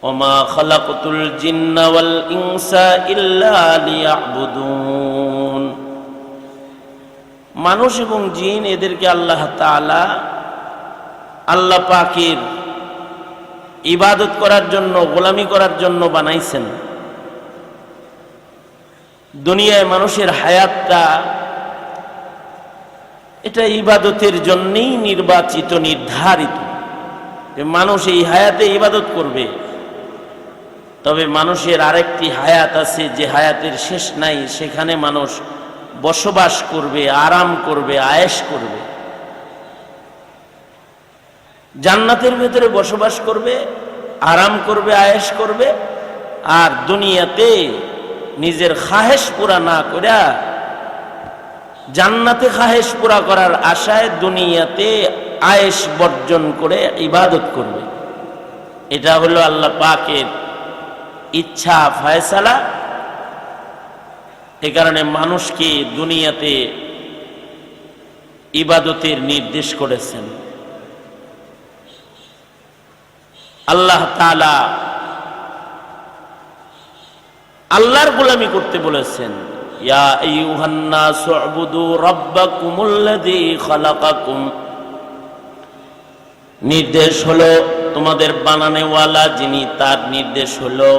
ওমা খালাকতুল জিন্না ওয়াল ইনসা ইল্লা লিয়াবুদুন। মানুষ এবং জিন এদেরকে আল্লাহ তাআলা আল্লাহ পাকের ইবাদত করার জন্য, গোলামি করার জন্য বানাইছেন। দুনিয়ায় মানুষের হায়াতটা এটা ইবাদতের জন্যই নির্বাচিত, নির্ধারিত। মানুষ এই হায়াতে ইবাদত করবে। তবে মানুষের আরেকটি হায়াত আছে, যে হায়াতের শেষ নাই। সেখানে মানুষ বসবাস করবে, আরাম করবে, আয়েশ করবে। জান্নাতের ভেতরে বসবাস করবে, আরাম করবে, আয়েশ করবে। আর দুনিয়াতে নিজের খাহেশ পুরা না করে জান্নাতে খাহেশ পুরা করার আশায় দুনিয়াতে আয়েশ বর্জন করে ইবাদত করবে। এটা হলো আল্লাহ পাকের ইচ্ছা, ফয়সালা। এ কারণে মানুষকে দুনিয়াতে ইবাদতের নির্দেশ করেছেন। আল্লাহ তাআলা আল্লাহর গোলামি করতে বলেছেন। ইয়া আইয়ুহান নাসু উবুদু রাব্বাকুমুল্লাযী খালাকাকুম। নির্দেশ হলো তোমাদের বানানেওয়ালা যিনি, তার নির্দেশ হলো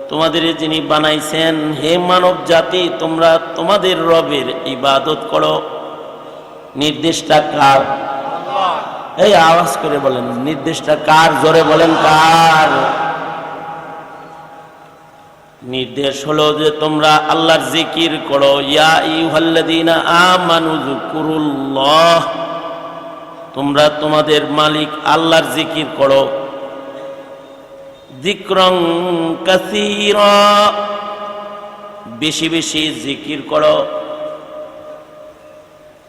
তোমাদের যিনি বানাইছেন। হে মানব জাতি, তোমরা তোমাদের রবের ইবাদত করো। নির্দেশটা কার? এই আওয়াজ করে বলেন, নির্দেশটা কার? জোরে বলেন, কার? নির্দেশ হলো যে তোমরা আল্লাহর জিকির করো। ইয়া আইয়ুহাল্লাযীনা আমানু যকুরুল্লাহ। তোমরা তোমাদের মালিক আল্লাহর জিকির করো। যিকরং কাসীরা, বেশি বেশি জিকির করো।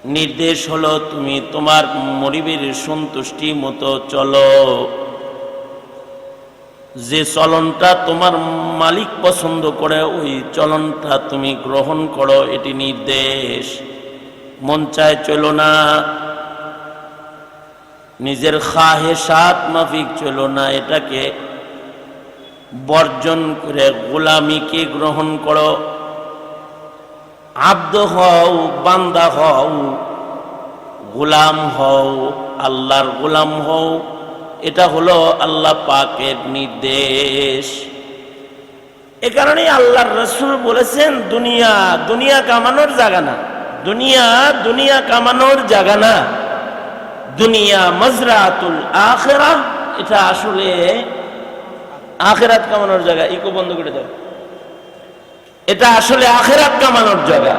নির্দেশ হলো তুমি তোমার মরিবের সন্তুষ্টি মতো চলো। যে চলনটা তোমার মালিক পছন্দ করে ওই চলনটা তুমি গ্রহণ করো, এটি নির্দেশ। মন চায় চলো না, নিজের খাহেশাত মাফিক চলো না, এটাকে বর্জন করে গোলামিকে গ্রহণ করো। আব্দ হও, বান্দা হও, গোলাম হও, আল্লাহর গোলাম হও। এটা হলো আল্লাহ পাকের নির্দেশ। এ কারণেই আল্লাহর রাসূল বলেছেন, দুনিয়া দুনিয়া কামানোর জায়গা না। দুনিয়া দুনিয়া কামানোর জায়গা না। দুনিয়া মাজরাতুল আখিরাহ। এটা আসলে আখিরাত কামানোর জায়গা। ইকো বন্ধ করে দাও। এটা আসলে আখিরাত কামানোর জায়গা।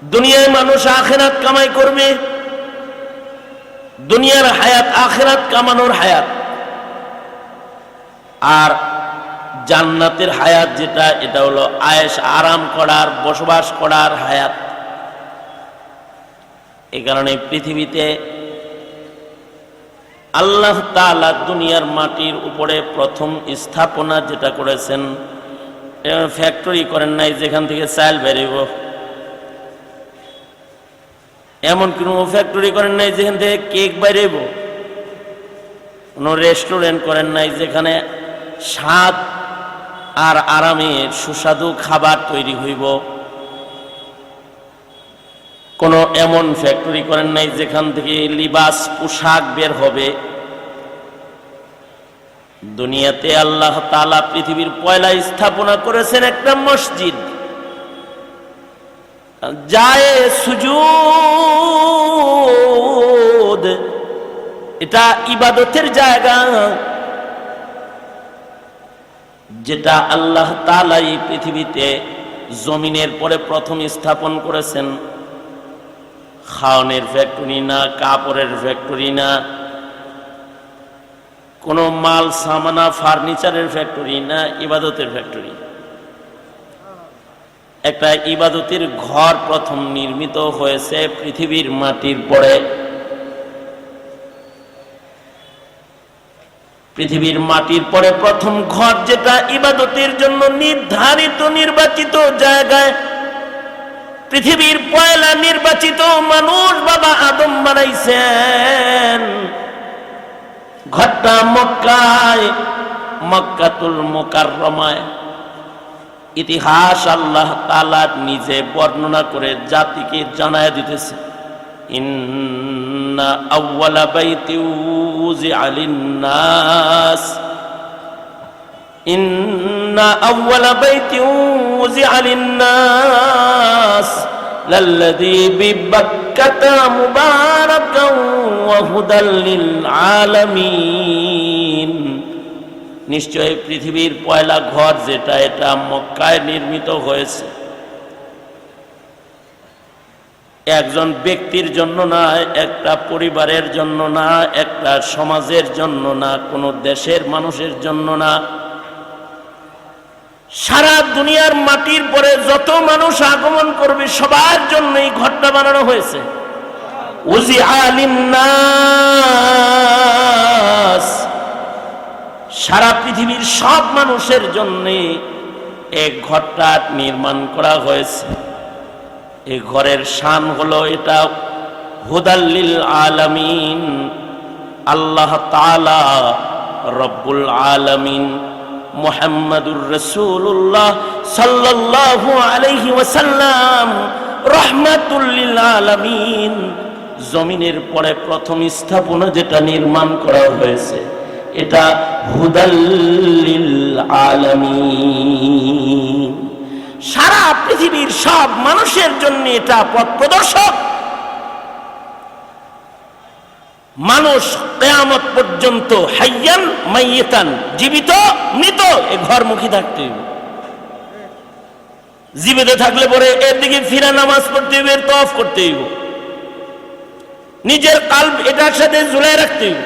দুনিয়ায় মানুষ আখিরাত কামাই করবে। দুনিয়ার হায়াত আখিরাত কামানোর হায়াত। আর জান্নাতের হায়াত যেটা, এটা হলো আয়েশ, আরাম করার, বসবাস করার হায়াত। এই কারণে পৃথিবীতে আল্লাহ তাআলা দুনিয়ার মাটির উপরে প্রথম স্থাপনা যেটা করেছেন, ফ্যাক্টরি করেন নাই যেখান থেকে চাল বেরোব। এমন কোনো ফ্যাক্টরি করেন নাই যেখান থেকে কেক বেরোব। কোনো রেস্টুরেন্ট করেন নাই যেখানে স্বাদ আর আরামের সুস্বাদু খাবার তৈরি হইব। কোনো এমন ফ্যাক্টরি করেন নাই যেখান থেকে লিবাস, পোশাক বের হবে। দুনিয়াতে আল্লাহ তাআলা পৃথিবীর পয়লা স্থাপনা করেছেন একটা মসজিদ। যায় সুজুদ, এটা ইবাদতের জায়গা, যেটা আল্লাহ তাআলা এই পৃথিবীতে জমিনের পরে প্রথম স্থাপন করেছেন। খাওয়ানোর ফ্যাক্টরি না, কাপড়ের ফ্যাক্টরি না, কোনো মাল সামানা ফার্নিচারের ফ্যাক্টরি না, ইবাদতের ফ্যাক্টরি। একটা ইবাদতের ঘর প্রথম নির্মিত হয়েছে পৃথিবীর মাটির পরে। পৃথিবীর মাটির পরে প্রথম ঘর যেটা ইবাদতের জন্য নির্ধারিত, নির্বাচিত জায়গায় পৃথিবীর পয়লা নির্বাচিত মানুষ বাবা আদম বানাইছেন। ঘরটা মক্কায়, মক্কাতুল মুকাররমায়। ইতিহাস আল্লাহ তাআলা নিজে বর্ণনা করে জাতিকে জানায় দিতেছে, ইন্না আউওয়ালা বাইতি উযিআ লিন-নাস, ইন্না আউওয়ালা বাইতি উযিআ লিন-নাস লাল্লাযী বিবাক্কাতা মুবারাকান ওয়া হুদাল লিল আলামিন। নিশ্চয় পৃথিবীর পয়লা ঘর যেটা, এটা মক্কায় নির্মিত হয়েছে। একজন ব্যক্তির জন্য না, একটা পরিবারের জন্য না, একটা সমাজের জন্য না, কোনো দেশের মানুষের জন্য না, সারা দুনিয়ার মাটির পরে যত মানুষ আগমন করবে সবার জন্য এই ঘরটা বানানো হয়েছে। উযিআ লিন-নাস, সারা পৃথিবীর সব মানুষের জন্য এই ঘরটা নির্মাণ করা হয়েছে। এই ঘরের শান হলো এটা হুদাল লিল আলামিন। আল্লাহ তাআলা রব্বুল আলামিন মুহাম্মাদুর রাসূলুল্লাহ সাল্লাল্লাহু আলাইহি ওয়াসাল্লাম রাহমাতুল লিল আলামিন, জমিনের পরে প্রথম স্থাপনা যেটা নির্মাণ করা হয়েছে এটা হুদাল লিল আলামিন। সারা পৃথিবীর সব মানুষের জন্য এটা পথ প্রদর্শক। মানুষ কিয়ামত পর্যন্ত হাইয়ান মাইয়াতান, জীবিত মৃত, এ ঘরমুখী থাকতে হবে। জীবিত থাকলে পরে এর দিকে ফিরা নামাজ পড়তে হবে, তওয়াফ করতে হবে, নিজের কাল্ব এটার সাথে ঝুলাই রাখতে হবে।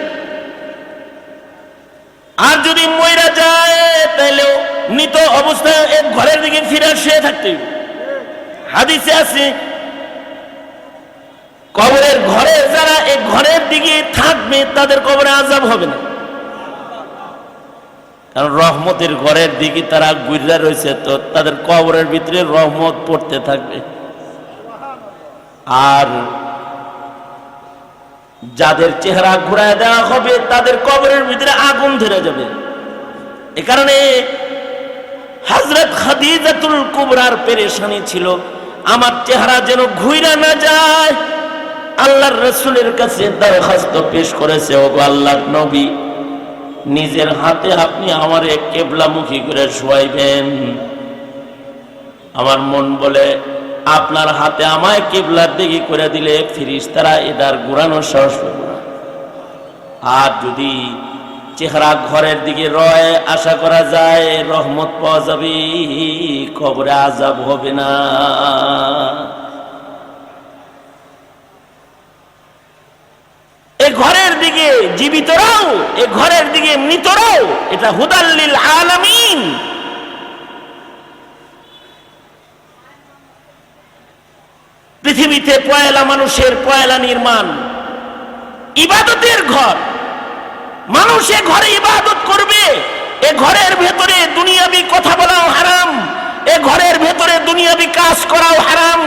আর যদি মইরা যায় তাহলেও মৃত অবস্থায় এক ঘরের দিকে ফিরে শুয়ে থাকতে হবে। হাদিসে আছে কবরের ঘরে যারা এক ঘরের দিকে থাকবে তাদের কবরে আযাব হবে না, কারণ রহমতের ঘরের দিকে তারা ঘুরে রয়েছে, তো তাদের কবরের ভিতরে রহমত পড়তে থাকবে। আর যাদের চেহারা ঘুরায় দেওয়া হবে তাদের কবরের ভিতরে আগুন ধরে যাবে। এ কারণে হযরত খাদিজাতুল কুবরার পেরেশানি ছিল, আমার চেহারা যেন ঘুরে না যায়। আল্লাহর রাসূলের কাছে দরখাস্ত পেশ করেছে, ওগো আল্লাহর নবী, নিজের হাতে আপনি আমারে কিবলামুখী করে শোয়াইবেন। আমার মন বলে আপনার হাতে আমায় কিবলার দিকে করে দিলে ফেরেশতারা এটার ঘোরানোর সাহস পাবে না। আর যদি চেহারা ঘরের দিকে রয়, আশা করা যায় রহমত পাওয়া যাবে, কবরে আযাব হবে না। এই ঘরের দিকে জীবিতরাও, এই ঘরের দিকে মৃতরাও, এটা হুদাল লিল আলামিন। পৃথিবীতে পয়লা মানুষের পয়লা নির্মাণ ইবাদতের ঘর। মানুষ এ ঘরে ইবাদত করবে। এ ঘরের ভেতরে দুনিয়াবি কথা বলাও হারাম, এ ঘরের ভেতরে দুনিয়াবি কাজ করাও হারাম,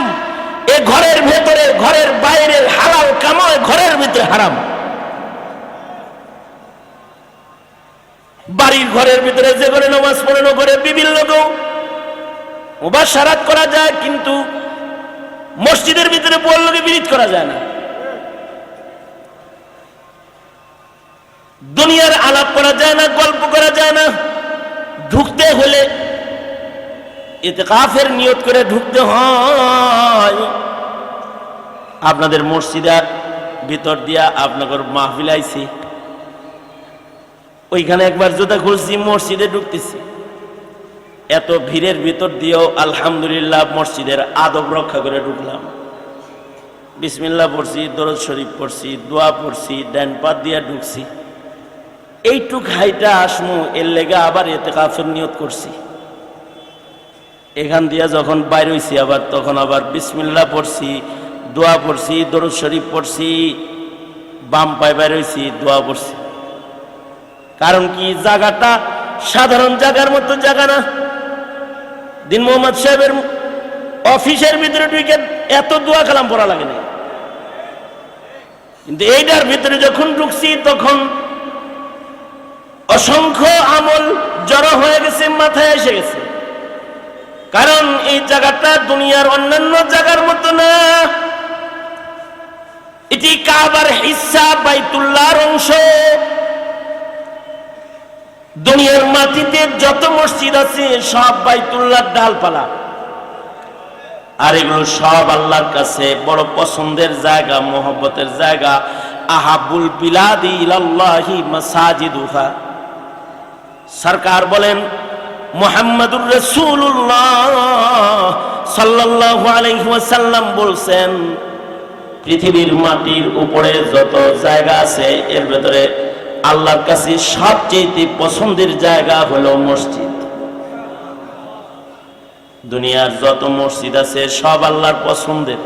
এ ঘরের ভেতরে ঘরের বাইরের হালাল কামাও ঘরের ভিতরে হারাম। বাড়ির ঘরের ভিতরে যে ঘরে নামাজ পড়ানো ঘরে বিভিন্ন মুবাশশারাত করা যায়, কিন্তু মসজিদের ভিতরে বললে বিরিত করা যায় না। দুনিয়ার আলাপ করা যায় না, গল্প করা যায় না। ঢুকতে হলে ইতিকাফের নিয়ত করে ঢুকতে হয়। আপনাদের মসজিদের ভিতর দিয়া আপনাদের মাহফিল আইছি, ওইখানে একবার জুতা খুলছি, মসজিদে ঢুকতেছি, এত ভিড়ের ভিতর দিয়েও আলহামদুলিল্লাহ মসজিদের আদব রক্ষা করে ঢুকলাম। বিসমিল্লাহ পড়ছি, দরুদ শরীফ পড়ছি, দোয়া পড়ছি, ডান পা দিয়া ঢুকছি। এইটুক হাইটা আসমু এর লেগে আবার ইতিকাফের নিয়ত করছি। এখান দিয়া যখন বাইর হইছি আবার তখন আবার বিসমিল্লাহ পড়ছি, দোয়া পড়ছি, দরুদ শরীফ পড়ছি, বাম পায়ে বাইর হইছি, দোয়া পড়ছি। কারণ কি, জায়গাটা সাধারণ জায়গার মতো জায়গা না। দিন মোহাম্মদ সাহেবের অফিসের ভিতরে ঢুকে এত দোয়া কালাম পড়া লাগে না, কিন্তু এইটার ভিতরে যখন ঢুকছি তখন অসংখ্য আমল জড়ো হয়ে গেছে, মাথায় এসে গেছে। কারণ এই জায়গাটা দুনিয়ার অন্যান্য জায়গার মতো না, এটি কাবার হিস্সা, বাইতুল্লাহর অংশ। দুনিয়ার মাটিতে যত মসজিদ আছে সব বাইতুল্লাহর ডালপালা, আর এগুলো সব আল্লাহর কাছে বড় পছন্দের জায়গা, মহব্বতের জায়গা। আহাবুল বিলাদি ইলাল্লাহি মাসাজিদুহা। সরকার বলেন মুহাম্মাদুর রাসূলুল্লাহ সাল্লাল্লাহু আলাইহি ওয়াসাল্লাম বলছেন, পৃথিবীর মাটির উপরে যত জায়গা আছে এর ভেতরে আল্লাহর কাছে সবচেয়ে পছন্দের জায়গা হলো মসজিদ। দুনিয়ার যত মসজিদ আছে সব আল্লাহর পছন্দের।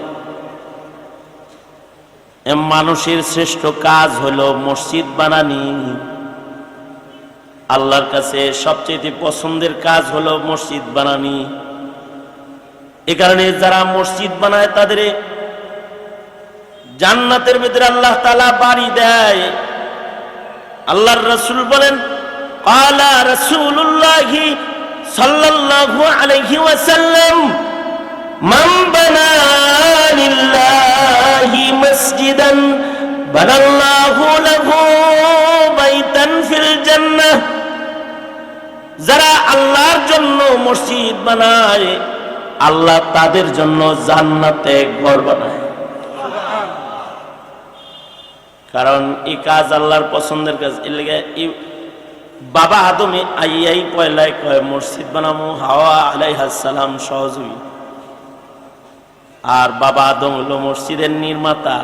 মানুষের শ্রেষ্ঠ কাজ হলো মসজিদ বানানি। আল্লাহর কাছে সবচেয়ে পছন্দের কাজ হলো মসজিদ বানানি। এ কারণে যারা মসজিদ বানায় তাদের জান্নাতের ভিতরে আল্লাহ তাআলা বাড়ি দেয়। আল্লাহর রাসূল বলেন, ক্বালা রাসূলুল্লাহি সাল্লাল্লাহু আলাইহি ওয়াসাল্লাম, মান বানা লিল্লাহি মসজিদান বানাল্লাহু লাহু বাইতান ফিল জান্নাহ। যারা আল্লাহর জন্য মসজিদ বানায় আল্লাহ তাদের জন্য জান্নাতে ঘর বানায়। কারণ এই কাজ আল্লাহর পছন্দের কাজ। এর লাগে বাবা আদমে আইয়াই পয়লায় কয় মসজিদ বানামো, হাওয়া আলাইহিস সালাম সহযোগী। আর বাবা আদম হলো মসজিদের নির্মাতা।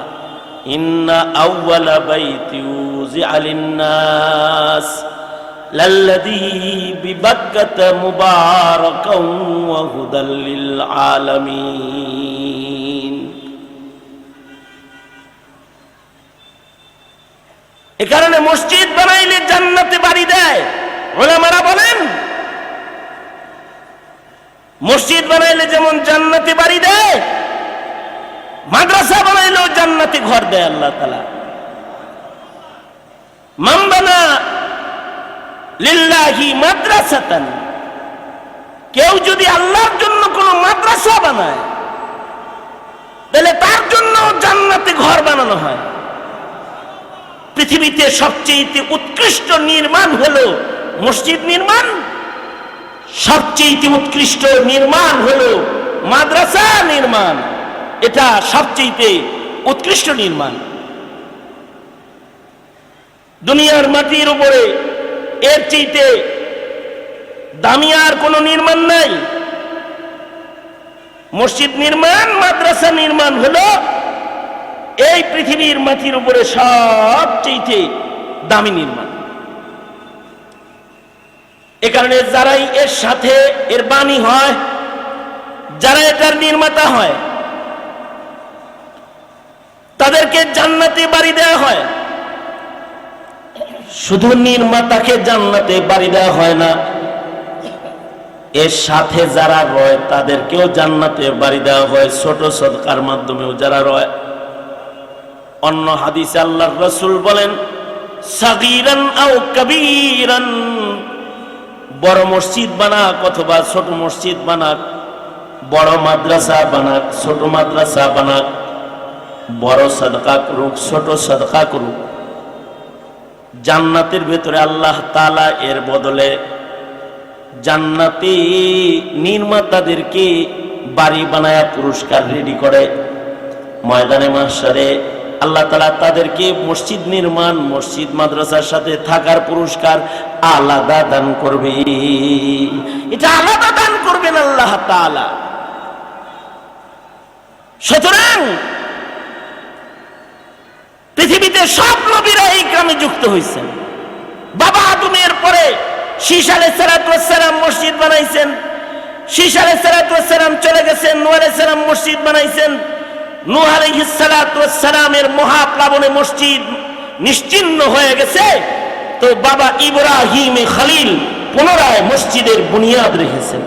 ইন্না আউওয়ালা বাইতি উযিআ লিন-নাস লাল্লাযী বিবাক্কাতা মুবারাকান ওয়া হুদাল লিল আলামিন। এ কারণে মসজিদ বানাইলে জান্নাতে বাড়ি দেয়। উলামারা বলেন মসজিদ বানাইলে যেমন জান্নাতে বাড়ি দেয়, মাদ্রাসা বানাইলেও জান্নাতে ঘর দেয় আল্লাহ তাআলা। মান বানা লিল্লাহি মাদ্রাসাতান, কেউ যদি আল্লাহর জন্য কোন মাদ্রাসা বানায় তাহলে তার জন্য জান্নাতে ঘর বানানো হয়। পৃথিবীতে সবচেয়ে উৎকৃষ্ট নির্মাণ হলো মসজিদ নির্মাণ, সবচেয়ে উৎকৃষ্ট নির্মাণ হলো মাদ্রাসা নির্মাণ। এটা সবচেয়ে উৎকৃষ্ট নির্মাণ। দুনিয়ার মাটির উপরে এর চাইতে দামি আর কোনো নির্মাণ নাই। মসজিদ নির্মাণ, মাদ্রাসা নির্মাণ হলো এই পৃথিবীর মাটির উপরে সবচেয়ে দামি নির্মাণ। এ কারণে যারাই এর সাথে এর বাণী হয়, যারা এটার নির্মাতা হয়, তাদেরকে জান্নাতে বাড়ি দেওয়া হয়। শুধু নির্মাতাকে জান্নাতে বাড়ি দেওয়া হয় না, এর সাথে যারা রয় তাদেরকেও জান্নাতে বাড়ি দেওয়া হয়, ছোট সদকার মাধ্যমেও যারা রয়। অন্য হাদিসে আল্লাহর রাসূল বলেন, সাগীরান আও কাবীরান, বড় মসজিদ বানাক অথবা ছোট মসজিদ বানাক, বড় মাদ্রাসা বানাক ছোট মাদ্রাসা বানাক, বড় সাদকা করুক ছোট সাদকা করুক, জান্নাতের ভেতরে আল্লাহ তাআলা এর বদলে জান্নাতি নির্মাতাদেরকে বাড়ি বানায়া পুরস্কার রেডি করে। ময়দানে মাহশারে আল্লাহ তাআলা তাদেরকে মসজিদ নির্মাণ, মসজিদ মাদ্রাসার সাথে থাকার পুরস্কার আলাদা দান করবে। এটা আলাদা দান করবেন আল্লাহ তাআলা। সুতরাং পৃথিবীতে সব নবীরা এই গ্রামে যুক্ত হয়েছেন। বাবা আদমের পরে শীশ আলাইহিস সালাম মসজিদ বানাইছেন, শীশ আলাইহিস সালাম চলে গেছেন, নূহ আলাইহিস সালাম মসজিদ বানাইছেন। নূহ আলাইহিস সালামের মহাপ্লাবনে মসজিদ নিশ্চিহ্ন হয়ে গেছে, তো বাবা ইব্রাহিম খলিল পুনরায় মসজিদের বুনিয়াদ রেখেছেন।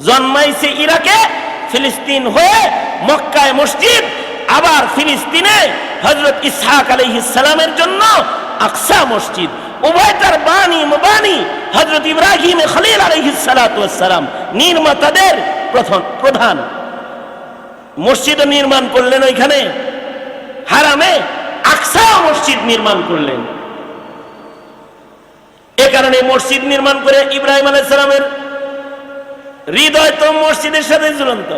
জন্মাইছে ইরাকে, ফিলিস্তিন হয়ে মক্কায় মসজিদ, আবার ফিলিস্তিনে হযরত ইসহাক আলাইহিস সালামের জন্য আকসা মসজিদ, উভয়টার বাণী মুবানি হযরত ইব্রাহিম খলিল আলাইহিস সালাতু ওয়াস সালাম নির্মাতাদের প্রধান। মসজিদ নির্মাণ করলেন ওইখানে, হারামে আকসা মসজিদ নির্মাণ করলেন। এ কারণে মসজিদ নির্মাণ করে ইব্রাহিম আলাইহিস সালামের হৃদয় তো মসজিদের সাথে ঝুলন্ত।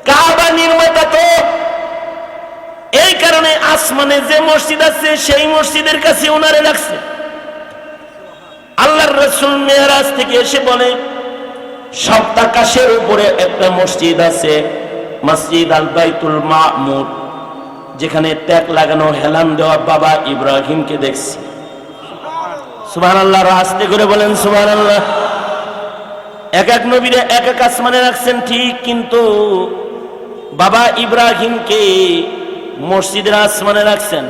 কাবা নির্মাতা তো, এই কারণে আসমানে যে মসজিদ আছে সেই মসজিদের কাছে ওনারে রাখছে। আল্লাহর রাসূল মেরাজ থেকে এসে বলে, সপ্তাকাশের উপরে একটা মসজিদ আছে, মসজিদ আল বাইতুল মামুর, যেখানে ট্যাগ লাগানো হেলান দেওয়া বাবা ইব্রাহিমকে দেখছি। সুবহানাল্লাহ, আস্তে করে বলেন সুবহানাল্লাহ। এক এক নবীরে এক এক আসমানে রাখছেন ঠিক, কিন্তু বাবা ইব্রাহিমকে মসজিদের আসমানে রাখছেন।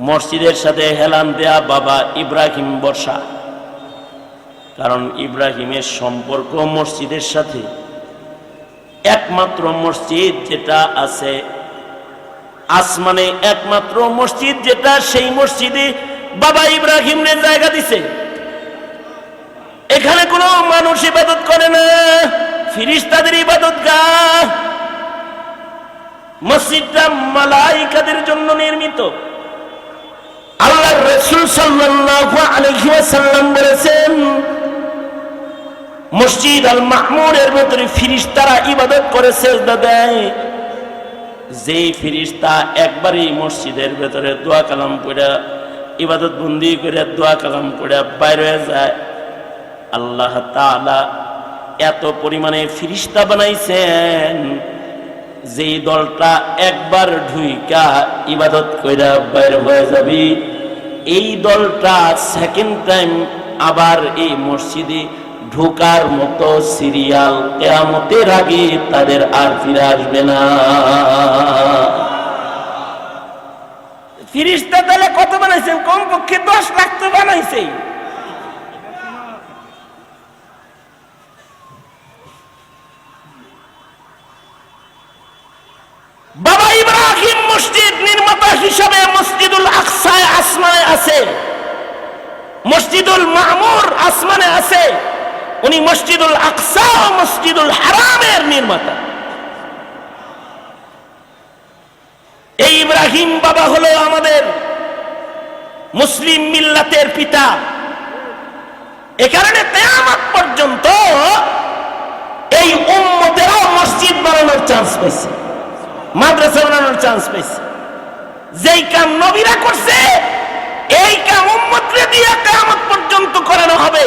মসজিদের সাথে হেলান দেয়া বাবা ইব্রাহিম বসা, কারণ ইব্রাহিমের সম্পর্ক মসজিদের সাথে। একমাত্র মসজিদ যেটা আছে আসমানে, একমাত্র মসজিদ যেটা, সেই মসজিদে বাবা ইব্রাহিমরে জায়গা দিছে। এখানে কোনো মানুষ ইবাদত করে না, ফেরেশতাদের ইবাদতগাহ। মসজিদটা মালাইকাদের জন্য নির্মিত। আল্লাহর রাসূল সাল্লাল্লাহু আলাইহি ওয়াসাল্লাম বলেছেন, মসজিদ আল মামুরের ভিতরে ফেরেশতারা ইবাদত করে সিজদা দেয়। যে ফেরেশতা একবারই মসজিদের ভিতরে দোয়া কালাম পড়ে ইবাদত বন্দি করে দোয়া কালাম পড়ে বাইরে হয়ে যায়, আল্লাহ তাআলা এত পরিমাণে ফেরেশতা বানাইছেন, যেই দলটা একবার ঢুইকা ইবাদত কইরা বাইর হয়ে যাবে, এই দলটা সেকেন্ড টাইম আবার এই মসজিদে ঢোকার মতো সিরিয়াল কিয়ামতের আগে তাদের আর ফিরে আসবে না। ফেরেশতা তাহলে কত বানাইছেন? কমপক্ষে 10 লাখ তো বানাইছে। বাবা ইব্রাহিম মসজিদ নির্মাতা হিসাবে মসজিদুল আকসায় আসমানে আছে, মসজিদুল মামুর আসমানে আছে। উনি মসজিদুল আকসা ও মসজিদুল হারামের নির্মাতা। এই ইব্রাহিম বাবা হলো আমাদের মুসলিম মিল্লাতের পিতা। এ কারণে কিয়ামত পর্যন্ত এই উম্মতেরাও মসজিদ বানানোর চান্স পাইছে, মাদ্রাসা বানানোর চান্স পাইছে। যেই কাম নবীরা করছে, এই কাম উম্মতরে দিয়ে কিয়ামত পর্যন্ত করানো হবে।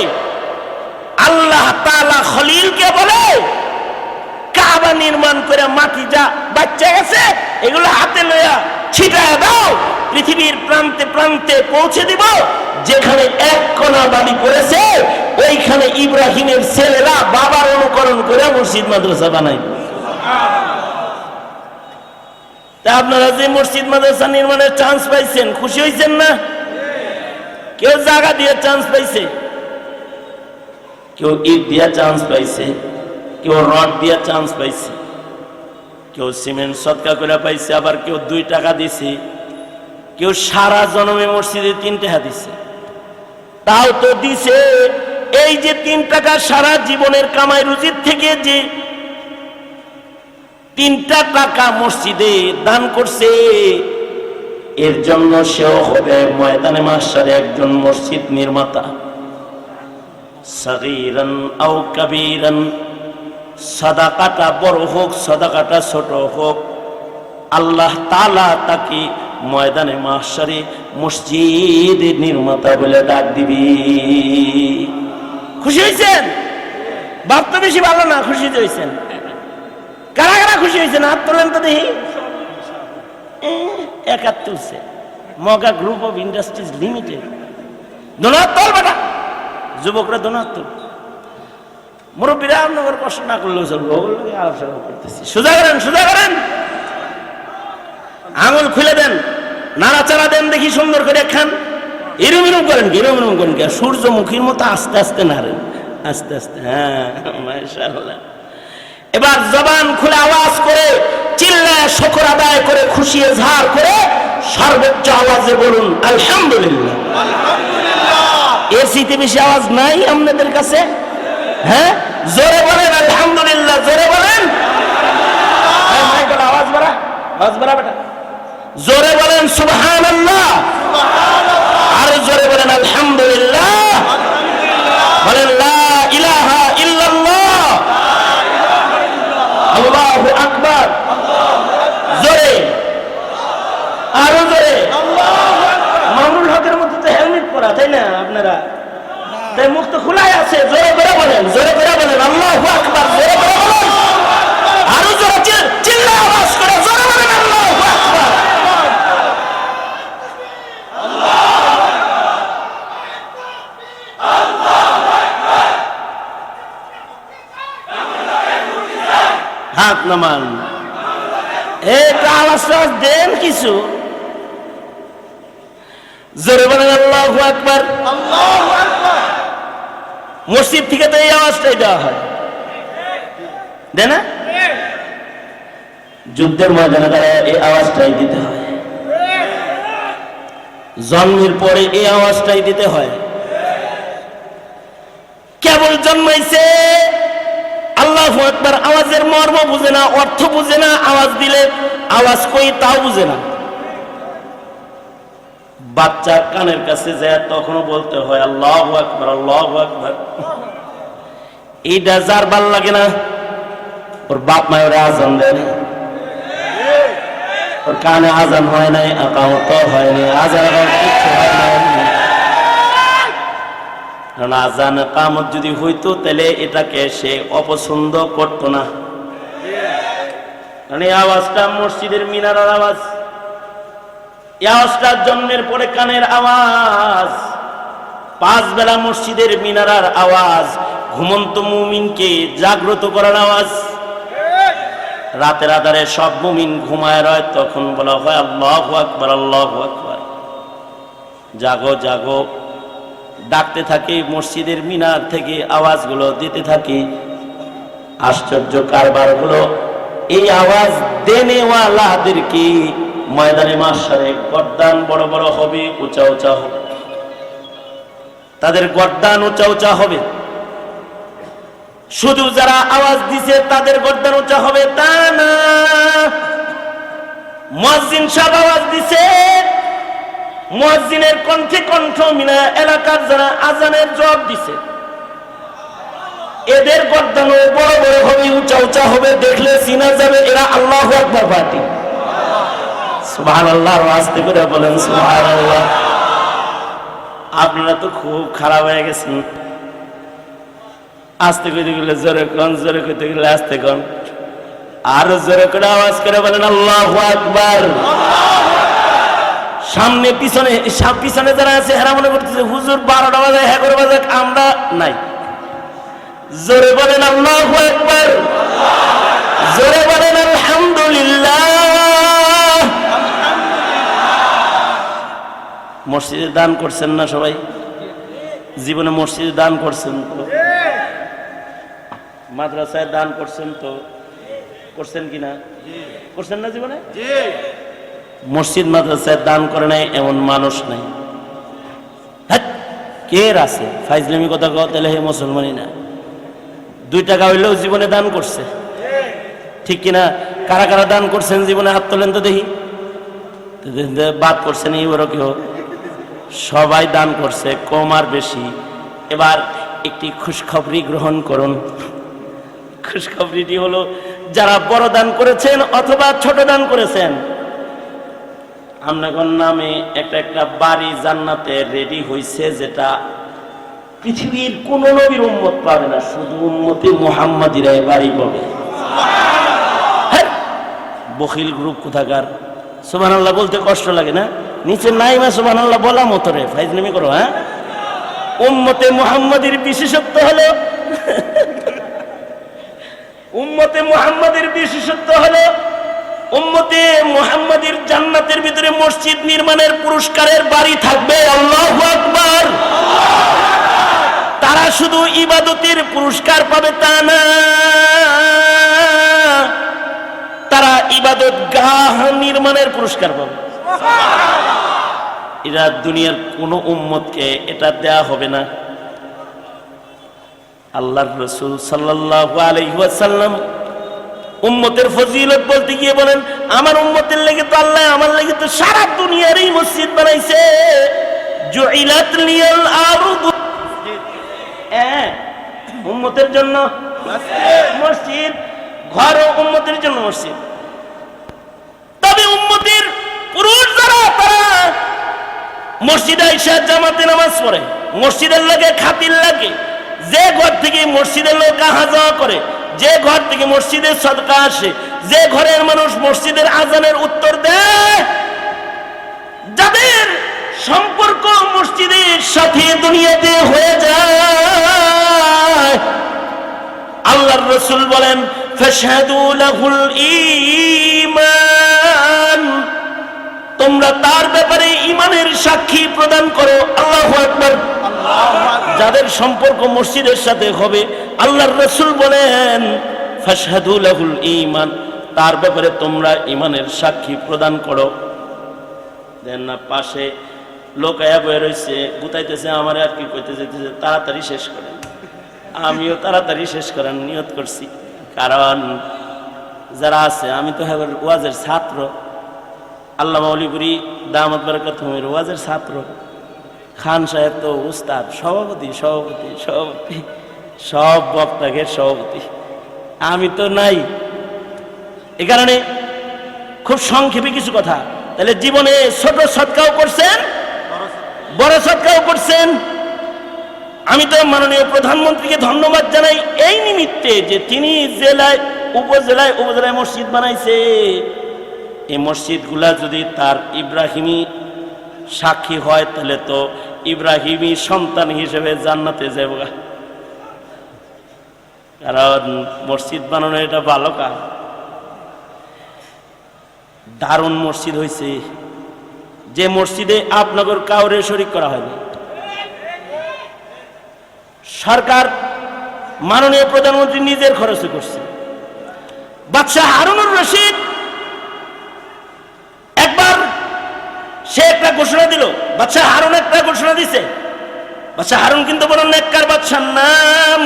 আল্লাহ তাআলা খলিলকে বলে, কাবা নির্মাণ করে মাটি যা বাচ্চা গেছে এগুলো হাতে লইয়া ছিটায় দাও, পৃথিবীর প্রান্তে প্রান্তে পৌঁছে দিব। যেখানে এক কোনা বাড়ি করেছে ওইখানে ইব্রাহিমের ছেলেরা বাবার অনুকরণ করে মসজিদ মাদ্রাসা বানায়। তা আপনারা যে মসজিদ মাদ্রাসা নির্মাণের চান্স পাইছেন, খুশি হয়েছেন না? কেউ জায়গা দিয়ে চান্স পাইছে, কেউ ইট দিয়া চান্স পাইছে, কেউ রড দিয়া চান্স পাইছে, কেউ সিমেন্ট সদকা করে পাইছে, আবার কেউ 2 টাকা দিছে, কেউ সারা জন্মে মসজিদে 3 টাকা দিছে। তাও তো দিছে, এই যে 3 টাকা সারা জীবনের কামাই রুজির থেকে যে 3টা টাকা মসজিদে দান করছে, এর জন্য সেও হবে ময়দানে মাহশারে একজন মসজিদ নির্মাতা। সাগীরান আও কাবীরান, সাদাকাটা বড় হোক সাদাকাটা ছোট হোক, আল্লাহ তাআলা তাকে ময়দানে মাহশারে মসজিদ নির্মাতা বলে ডাক দিবি। খুশি হয়েছেন? বাপ তো বেশি ভালো না, খুশি হয়েছেন? কারা কারা খুশি হয়েছেন? হাত তোলেন তো দেখি। একা তুলছে মগা গ্রুপ অফ ইন্ডাস্ট্রিজ লিমিটেড। দোনাত তোল বেটা, যুবকরা দোনাত তোল। মুরব্বীরা আপনার কষ্ট না করলেও চলবো, আলোচনা করতেছি। সোজা করেন, সোজা করেন, আঙুল খুলে দেন, নাড়াচাড়া দেন, দেখি সুন্দর করে খান। এরম এরম করেন, এরম এরম করেন, সূর্যমুখীর মতো আস্তে আস্তে নাড়েন, আস্তে আস্তে। হ্যাঁ, মাশাআল্লাহ। এবার জবান খুলে আওয়াজ করে চিল্লায় শুকর আদায় করে খুশি এজহার করে সর্বোচ্চ আওয়াজে বলুন আলহামদুলিল্লাহ। এর চেয়ে বেশি আওয়াজ নাই আপনাদের কাছে? হ্যাঁ, জোরে বলেন আলহামদুলিল্লাহ, জোরে বলেন। আওয়াজ বাড়া, আওয়াজ বাড়া বেটা। জোরে বলেন সুবহানাল্লাহ, আর জোরে বলেন আলহামদুলিল্লাহ, বলেন লা ইলাহা ইল্লাল্লাহ, আল্লাহু আকবার। জোরে, আরো জোরে। মামুনুল হকের মতো তো হেলমেট পরা, তাই না আপনারা? তাই মুখ তো খোলাই আছে। জোরে করে বলেন, জোরে করে বলেন আল্লাহু আকবার, জোরে করে বলেন, আরো জোরে চিল্লা আওয়াজ করে জোরে বলেন আল্লাহু আকবার। হাত নামান, এটা আওয়াজ দেন কিছু। জোরে বলেন আল্লাহু আকবার, আল্লাহু আকবার। মসজিদ থেকে তো এই আওয়াজটাই দেওয়া হয়, দেয় না? যুদ্ধের ময়দানে দাঁড়ায় এই আওয়াজটাই দিতে হয়, জন্মের পরে এই আওয়াজটাই দিতে হয়। কেবল জন্মাইছে, আল্লাহু আকবার আওয়াজের মর্ম বুঝে না, অর্থ বুঝে না, আওয়াজ দিলে আওয়াজ কই তাও বুঝে না। বাচ্চার কানের কাছে যায় তখনও বলতে হয় আল্লাহু আকবার, আল্লাহু আকবার। এইটা যার ভাল লাগে না, ওর বাপ মায়ের ওরে আজান দেয় না, ওর কানে আজান হয় নাই, আকামত হয়নি, আজান কিছু হয় নাই। কারণ আজান কামত যদি হইতো তাহলে এটাকে সে অপছন্দ করতো না। কারণ এই আওয়াজটা মসজিদের মিনারের আওয়াজ, এই আওয়াজটা জন্মের পরে কানের আওয়াজ, 5 বেলা মসজিদের মিনারার আওয়াজ, ঘুমন্ত মুমিনকে জাগ্রত করার আওয়াজ। রাতের আধারে সব মুমিন ঘুমায় রয়, তখন বলা হয় আল্লাহু আকবার, আল্লাহু আকবার। জাগো জাগো ডাকতে থাকি, মসজিদের মিনার থেকে আওয়াজগুলো দিতে থাকি। আশ্চর্য কারবার হলো, এই আওয়াজ দেনেওয়ালাদের কি ময়দানে মাশারে গর্দান বড় বড় হবে, উঁচা উঁচা হবে, তাদের গর্দান উঁচা উঁচা হবে। শুধু যারা আওয়াজ দিছে তাদের গর্দান উঁচা হবে তা না, মুয়াজ্জিন সাহেব আওয়াজ দিছে, মুয়াজ্জিনের কণ্ঠে কণ্ঠ মিলা এলাকার যারা আজানের জবাব দিছে, এদের গর্দানও বড় বড় হবে, উঁচা উঁচা হবে, দেখলে চিনা যাবে এরা আল্লাহু আকবার পার্টি। সুবহানাল্লাহ, আস্তে করে বলেন সুবহানাল্লাহ। আপনারা তো খুব খারাপ হয়ে গেছেন, আস্তে কইতে গেলে জোরে কন, জোরে কইতে গেলে আস্তে কন, আরো জোরে করে আওয়াজ করে বলেন আল্লাহু আকবার। সামনে পিছনে, পিছনে যারা আছে এরা মনে করতেছে হুজুর 12টা বাজে 11 বাজে, আমরা নাই। জোরে বলেন আল্লাহু আকবার, জোরে বলেন আলহামদুলিল্লাহ। মসজিদে দান করছেন না সবাই? জীবনে মসজিদে দান করছেন তো? মাদ্রাসায় দান করছেন তো? করছেন কিনা? করছেন না জীবনে? মসজিদ মাদ্রাসায় দান করে নাই এমন মানুষ নাই। কে আছে ফাইজলামি কথা কও, তাহলে হে মুসলমানই না। 2 টাকা হইলেও জীবনে দান করছে, ঠিক কিনা? কারা কারা দান করছেন জীবনে হাত তোলেন তো দেখি। বাদ করছেন এই বড় কেউ? সবাই দান করছে, কম আর বেশি। এবার একটি খুশখবরি গ্রহণ করুন। খুশখবরিটি হলো, যারা বড় দান করেছেন অথবা ছোট দান করেছেন, আপনার নামে একটা বাড়ি জান্নাতে রেডি হইছে, যেটা পৃথিবীর কোন নবীর উম্মত পাবে না, শুধু উম্মতে মুহাম্মাদিরা বাড়ি পাবে। বখিল গ্রুপ কোথাকার। সুবহানাল্লাহ বলতে কষ্ট লাগে না? নিচে নাইমা সুবহানাল্লাহ বলা মতো রে, ফাইজলামি করো। হ্যাঁ, উম্মতে মুহাম্মাদির বিশেষত্ব হলো, উম্মতে মুহাম্মাদির বিশেষত্ব হলো, উম্মতে মুহাম্মাদির জান্নাতের ভিতরে মসজিদ নির্মাণের পুরস্কারের বাড়ি থাকবে। আল্লাহু আকবার। তারা শুধু ইবাদতের পুরস্কার পাবে তা না, তারা ইবাদত গাহ নির্মাণের পুরস্কার পাবে। এরা দুনিয়ার কোন উম্মতকে এটা দেয়া হবে না। আল্লাহর রাসূল সাল্লাল্লাহু আলাইহি ওয়াসাল্লাম উম্মতের ফজিলত বলতে গিয়ে বলেন, আমার উম্মতের লাগি তো আল্লাহ আমার লাগি তো সারা দুনিয়ারই মসজিদ বানাইছে। জুইলাত লিয়াল আরদু, উম্মতের জন্য মসজিদ, ঘর উম্মতের জন্য মসজিদ। তবে উম্মতের পুরুষ যারা তারা মসজিদে আইসা জামাতে নামাজ পড়ে, মসজিদের লাগে খাতির লাগে। যে ঘর থেকে মসজিদের লোক আহা যাওয়া করে, যে ঘর থেকে মসজিদের সদকা আসে, যে ঘরের মানুষ মসজিদের আজানের উত্তর দেয়, যাদের সম্পর্ক মসজিদের সাথে দুনিয়াতে হয়ে যায়, আল্লাহর রাসূল বলেন ফাশহাদু লাহুল ঈমান, তোমরা তার ব্যাপারে ঈমানের সাক্ষী প্রদান করো। আল্লাহু আকবার। যাদের সম্পর্ক মসজিদের সাথে হবে, আল্লাহর রাসূল বলেন ফাশহাদু লাহুল ঈমান, তার ব্যাপারে তোমরা ঈমানের সাক্ষী প্রদান করো। দেন না পাশে লোক আয়া বয়ে রয়েছে, গুতাইতেছে, আমার আর কি কইতে যেতেছে, তাড়াতাড়ি শেষ করেন। আমিও তাড়াতাড়ি শেষ করার নিয়ত করছি, কারণ যারা আছে, আমি তো ওয়াজের ছাত্র, আল্লামা অলিপুরি দামাত বারাকাতুহুর ওয়াজের ছাত্র, খান সাহেব তো উস্তাদ, সভাপতি সভাপতি সভাপতি, সব বক্তাকে সভাপতি, আমি তো নাই। এ কারণে খুব সংক্ষেপে কিছু কথা। তাহলে জীবনে ছোট সৎকাও করছেন, বড় সৎকাও করছেন। আমি তো মাননীয় প্রধানমন্ত্রীকে ধন্যবাদ জানাই এই নিমিত্তে যে তিনি জেলায় উপজেলায় মসজিদ বানাইছে। এই মসজিদগুলা যদি তার ইব্রাহিমী সাক্ষী হয়, তাহলে তো ইব্রাহিমী সন্তান হিসেবে জান্নাতে যাবে, কারণ মসজিদ বানানো এটা ভালো কাজ। দারুণ মসজিদ হয়েছে, যে মসজিদে আপনাদের কাউরে শরীক করা হয়নি। সরকার মাননীয় প্রধানমন্ত্রী নিজের খরচে করছে। বাদশাহ হারুনুর রশিদ একবার সে একটা ঘোষণা দিল, বাদশাহ হারুন একটা ঘোষণা দিছে। বাদশাহ হারুন কিন্তু বড় নেককার বাদশার নাম,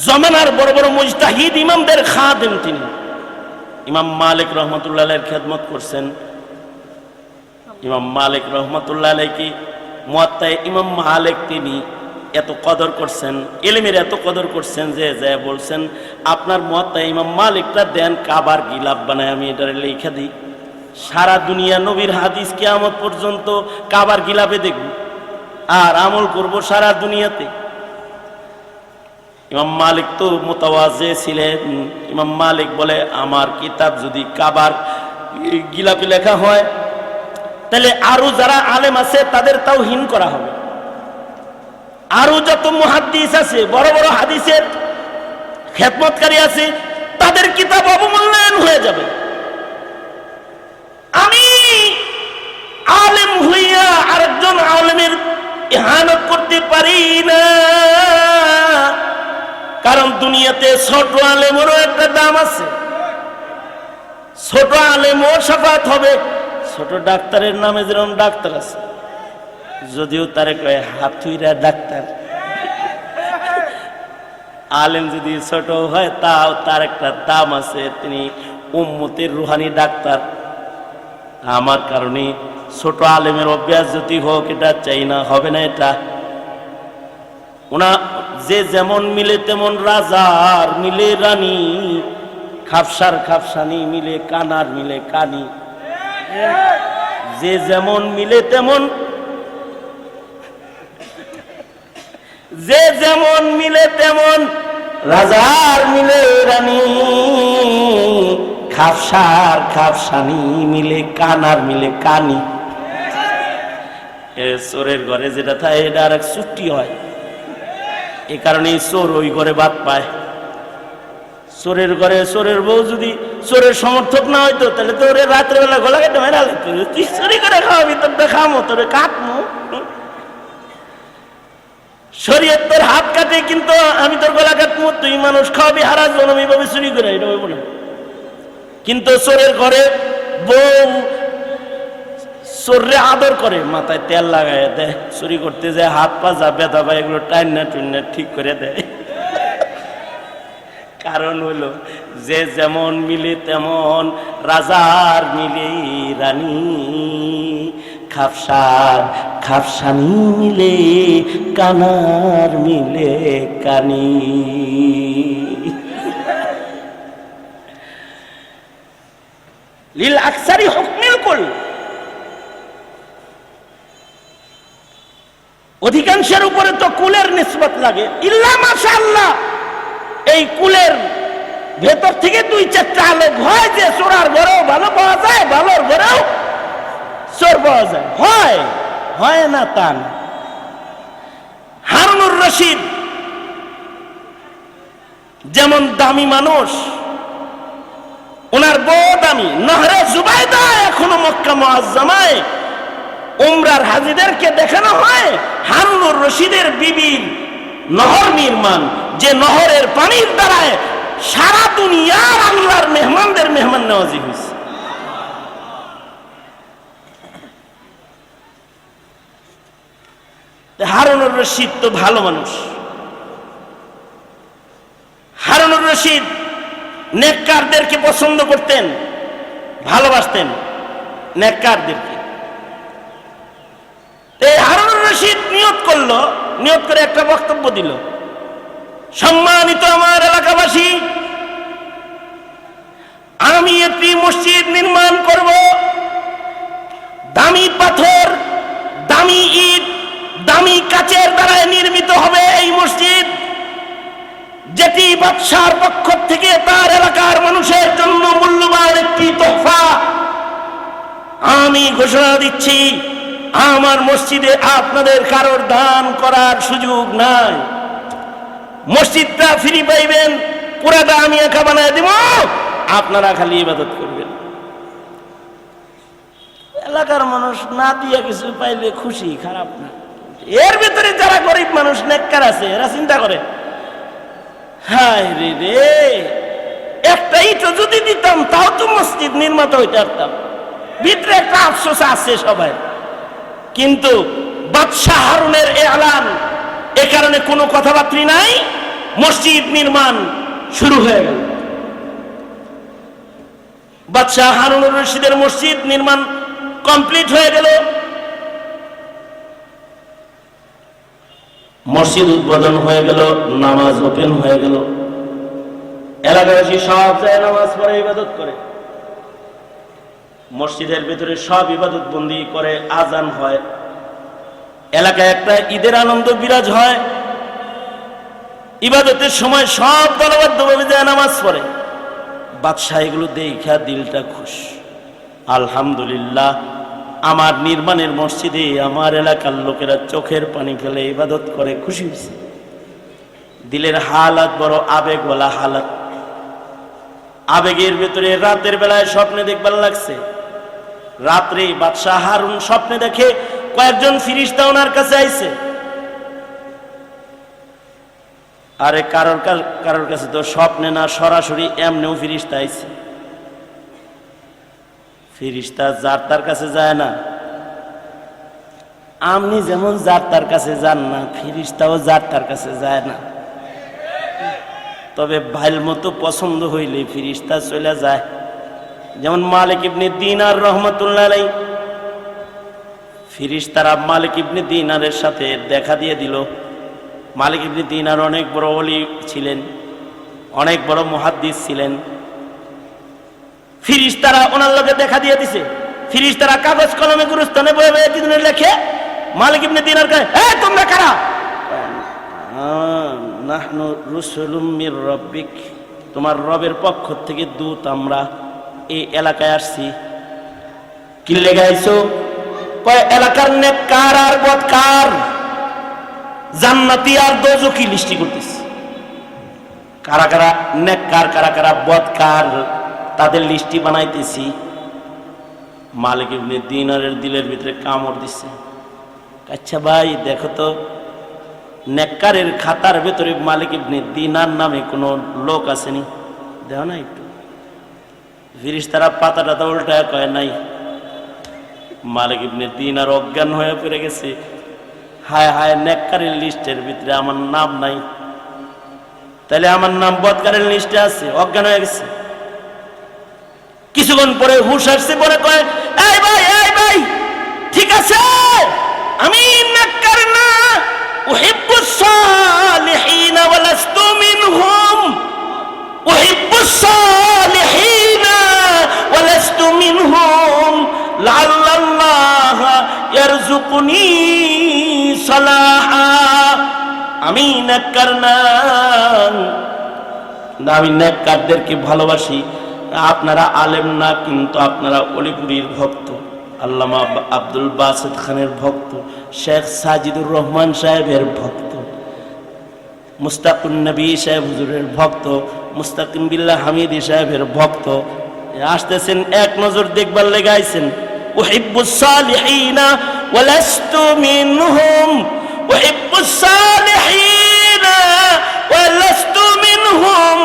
জমানার বড় বড় মুজতাহিদ ইমামদের খাদেম তিনি। ইমাম মালিক রহমতুল্লাহ আলাইহির খেদমত করছেন। ইমাম মালিক রহমতুল্লাহ আলাইহি মুয়াত্তায়ে ইমাম মালিক তিনি এত কদর করছেন, ইলমের এত কদর করছেন যে বলছেন, আপনার মুয়াত্তায়ে ইমাম মালিকটা দেন, কাবার গিলাফ বানায় আমি এটা লিখে দিই, সারা দুনিয়া নবীর হাদিস কিয়ামত পর্যন্ত কাবার গিলাফে দেখব আর আমল করব সারা দুনিয়াতে। ইমাম মালিক তো মুতাওয়াজি ছিলেন। ইমাম মালিক বলে, আমার কিতাব যদি কাবার গিলাফে লেখা হয়, তাহলে আরো যারা আলেম আছে তাদের তাওহীন করা হবে, আরো যত মুহাদ্দিস আছে, বড় বড় হাদিসের খেদমতকারী আছে, তাদের কিতাব অবমূল্যায়ন হয়ে যাবে। আমি আলেম হইয়া আরেকজন আলেমের ইহানত করতে পারি না, কারণ দুনিয়াতে ছোট আলেমেরও একটা দাম আছে। ছোট আলেমও শাফাত হবে। ছোট ডাক্তারের নামে যেরকম ডাক্তার আছে, যদিও তারে কয় হাতুইরা ডাক্তার, আলেম যদি ছোট হয় তাও তার একটা দাম আছে, তিনি উম্মতের রুহানি ডাক্তার। আমার কারণে ছোট আলেমের অভ্যাস যদি হোক, এটা চাই না, হবে না এটা। ওনা যে যেমন মিলে তেমন রাজার মিলে রানী, খাপসার খাপসানি মিলে কানার মিলে কানি। যে যেমন মিলে তেমন, যে যেমন মিলে তেমন রাজার মিলে রানী, খাপসার খাপসানি মিলে কানার মিলে কানি। চোরের ঘরে যেটা থাকে এটা আর এক ছুটি হয়, এই কারণে চোর ওই ঘরে বাদ পায়। চোরের ঘরে চোরের বউ যদি চোরের সমর্থক না হইতো, তাহলে তো ওরে রাত্রেবেলা গলা কেটে মেরা লাগতো, তুই চুরি করে খাওয়াবি, তোর দেখামো, তোরে কাটমো। শরীয়ত তোর হাত কাটে, কিন্তু আমি তোর গলা কাটমো, তুই মানুষ খাওয়াবি হারাস জনম, এইভাবে চুরি করে, এটা হইব না। কিন্তু চোরের ঘরে বউ চোররে আদর করে, মাথায় তেল লাগায় দেয়, চুরি করতে যায় হাত পা যা ব্যথা পায় এগুলো টাইনা টুইনা ঠিক করে দেয়। কারণ হলো যে যেমন মিলে তেমন রাজার মিলে রানী, খাপসার খাপসানি মিলে কানার মিলে কানি। লিল আকসারি হুকমিল কুল, অধিকাংশের উপরে তো কুলের নিসবত লাগে। ইল্লা মাশাআল্লাহ, এই কুলের ভেতর থেকে দুই চারটা আলোক হয় যে চোরার ঘরেও ভালো পাওয়া যায়, ভালোর ঘরেও চোর পাওয়া যায়, হয় হয় না তা না। হারুনুর রশিদ যেমন দামি মানুষ, ওনার বউ দামি। নহরে জুবাইদা এখনো মক্কা মুআজ্জামায় উমরার হাজীদেরকে দেখানো হয় হারুনুর রশিদের বিবির নহর নির্মাণ, যে নহরের পানির দ্বারায় সারা দুনিয়ার আল্লাহর মেহমানদের মেহমান নওয়াজি হয়েছে। হারুনুর রশিদ তো ভালো মানুষ। হারুনুর রশিদ নেককারদেরকে পছন্দ করতেন, ভালোবাসতেন নেককারদেরকে। এই হারুনুর রশিদ নিয়ত করলো, নিয়ত করে একটা বক্তব্য দিল, সম্মানিত আমার এলাকাবাসী, আমি একটি মসজিদ নির্মাণ করব, দামি পাথর, দামি ইট, দামি কাচের দ্বারা নির্মিত হবে এই মসজিদ, যেটি বাদশার পক্ষ থেকে তার এলাকার মানুষের জন্য মূল্যবান একটি তোহফা। আমি ঘোষণা দিচ্ছি, আমার মসজিদে আপনাদের কারোর দান করার সুযোগ নাই। মসজিদটা ফ্রি পাইবেন, পুরাটা আমি একা বানায় দিব, আপনারা খালি ইবাদত করবেন। এলাকার মানুষ না দিয়ে কিছু পাইলে খুশি, খারাপ না। এর ভিতরে যারা গরিব মানুষ নেককার আছে, এরা চিন্তা করে, হায় রে রে, একটা ইটও যদি দিতাম তাও তো মসজিদ নির্মাতা হইতে পারতাম। ভিতরে একটা আফসোস আছে সবাই। কিন্তু বাদশাহ হারুনের এলান, এ কারণে কোনো কথাবার্তা নাই, মসজিদ নির্মাণ শুরু হয়ে গেল। বাদশাহ হারুনুর রশিদের মসজিদ নির্মাণ কমপ্লিট হয়ে গেল। মসজিদ উদ্বোধন হয়ে গেল, নামাজ ওপেন হয়ে গেল, এলাকাবাসী সব যায় নামাজ পড়ে ইবাদত করে। মসজিদের ভিতরে সব ইবাদত বন্দি করে, আজান হয়, এলাকায় একটা ঈদের আনন্দ বিরাজ হয়। ইবাদতের সময় সব দলবদ্ধভাবে যায় নামাজ পড়ে। বাদশাহ এগুলো দেখা দিলটা খুশ, আলহামদুলিল্লাহ, আমার নির্মাণের মসজিদে আমার এলাকার লোকেরা চোখের পানি ফেলে ইবাদত করে, খুশি হয়েছে। দিলের হালাত বড় আবেগওয়ালা হালাত। আবেগের ভেতরে রাতের বেলায় স্বপ্নে দেখবার লাগছে। রাত্রে বাদশাহ হারুন স্বপ্নে দেখে কয়েকজন ফিরিস্তা ওনার কাছে আইছে। আরে কারোর কাছে তো স্বপ্নে না, সরাসরি এমনিও ফিরিস্তা আইছে। ফিরিস্তা যার তার কাছে যায় না, আপনি যেমন যার তার কাছে যান না, ফিরিস্তাও যার তার কাছে যায় না। তবে ভাইল মতো পছন্দ হইলে ফিরিস্তা চলে যায়। যেমন মালিক ইবনে দিনার রহমতুল্লাহ আলাইহি, ফিরিস্তারা মালিক ইবনে দিনারের সাথে দেখা দিয়ে দিল। মালিক ইবনে দিনার অনেক বড় ওলি ছিলেন, অনেক বড় মুহাদ্দিস ছিলেন। ফিরিস্তারা ওনার লোকে দেখা দিয়ে দিছে। ফিরিস্তারা কাগজ কলমে গুরুস্থানে বয়ে বয়ে কি লেখে, মালিক ইবনে দিনার কয়, এই তোমরা কারা? নাহনু রুসুলুম মির রাব্বিক, তোমার রবের পক্ষ থেকে দূত, আমরা এই এলাকায় আসছি। কি লেগে আইছো? কয় এলাকার নেককার আর বদকার, জান্নাতি আর দোজখী লিস্টি করতেছি। কারা কারা নেককার, কারা কারা বদকার, তাদের লিস্টি বানাইতেছি। মালিক ইবনে দিনারের দিলের ভিতরে কামড় দিচ্ছে। আচ্ছা ভাই দেখো তো, নেককারের খাতার ভেতরে মালিক ইবনে দিনার নামে কোন লোক আসেনি? দেখো না একটু। ফিরিস্তারা পাতাটা উল্টায় কয় নাই। মালিক ইবনে দিনার অজ্ঞান হয়ে পড়ে গেছে। হায় হায়, নেককারের লিস্টের ভিতরে আমার নাম নাই, তাহলে আমার নাম বদকারের লিস্টে আছে। অজ্ঞান হয়ে গেছে। কিছুক্ষণ পরে হুশ আসছে, পরে কয় এই ভাই ঠিক আছে, আমি নেককার না, উহিব্বুস সালিহিনা ওয়া লাস্তু মিনহুম, উহিব্বুস সালিহিনা ওয়া লাস্তু মিনহুম, লাআল্লাল্লাহ ইয়ারযুকুনি সালাহা। আমি নেককার না, আমি নেককারদেরকে ভালোবাসি। আপনারা আলেম না, কিন্তু আপনারা অলিপুরীর ভক্ত, আল্লামা আব্দুল বাসেত খানের ভক্ত, শেখ সাজিদুর রহমান সাহেবের ভক্ত, মুস্তাকুন নবী সাহেব হুজুরের ভক্ত, মুস্তাকিম বিল্লাহ হামিদি সাহেবের ভক্ত। আসতেছেন, এক নজর দেখবার লেগে আইছেন। উহিব্বুস সালিহিনা ওয়া লাস্তু মিনহুম, উহিব্বুস সালিহিনা ওয়া লাস্তু মিনহুম,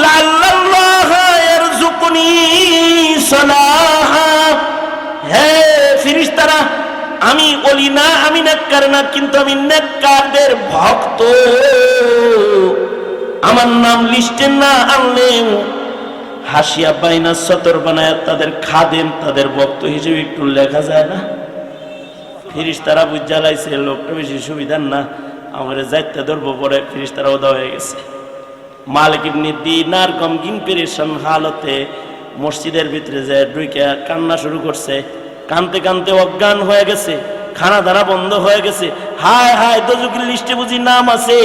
লাআল্লাল্লাহ ইয়ারযুকুনি সালাহা। হে ফেরেশতারা, আমি ওলি না, আমি নেককার না, কিন্তু আমি নেককারদের ভক্ত। আমার নাম লিস্টে না আনলেও হাসিয়া বাইনা সতর বানায় তাদের খাদেম, তাদের ভক্ত হিসেবে একটু লেখা যায় না? ফেরেশতারা বুঝা লাইছে লোকটা বেশি সুবিধার না, আমার যাইতে ধরবো। পরে ফেরেশতারা ওদা হয়ে গেছে। মালিক ইবনে দিনার গমগিন পেরেশান হালতে মসজিদের ভিতরে যায় ঢুকে কান্না শুরু করছে। কানতে কানতে অজ্ঞান হয়ে গেছে, খানা দানা বন্ধ হয়ে গেছে। হায় হায়, দোজখের লিস্টে বুঝি নাম আছে,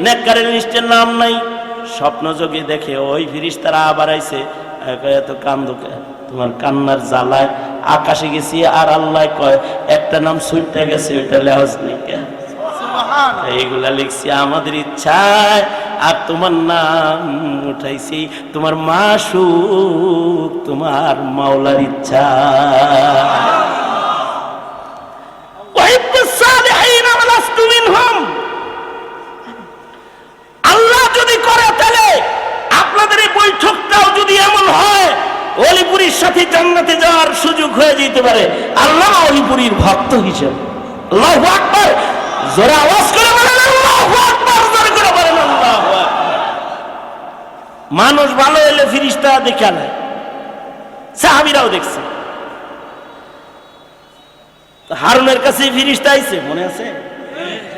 নেককারের লিস্টে নাম নাই। স্বপ্ন যোগে দেখে ওই ফেরেশতারা আবার আইছে। এত কান্দো, তোমার কান্নার জ্বালায় আকাশে গেছি, আর আল্লাহ কয় একটা নাম ছুটতে গেছে, ওইটা লেহজ নেই। এইগুলা লিখছি আমাদের ইচ্ছায়, আর তোমার নাম উঠাইছি তোমার মাসুক, তোমার মাওলার ইচ্ছা। আল্লাহ যদি করে, তাহলে আপনাদের এই বৈঠকটাও যদি এমন হয় অলিপুরীর সাথে জান্নাতে যাওয়ার সুযোগ হয়ে যেতে পারে, আল্লাহ অলিপুরীর ভক্ত হিসেবে। আল্লাহু আকবার, জোরে আওয়াজ করে বলেন আল্লাহু আকবার, জোরে করে বলেন আল্লাহু আকবার। মানুষ ভালো হলে ফেরেশতা দেখা নাই, সাহাবীরাও দেখছে। হারুনের কাছে ফেরেশতা আইছে, মনে আছে?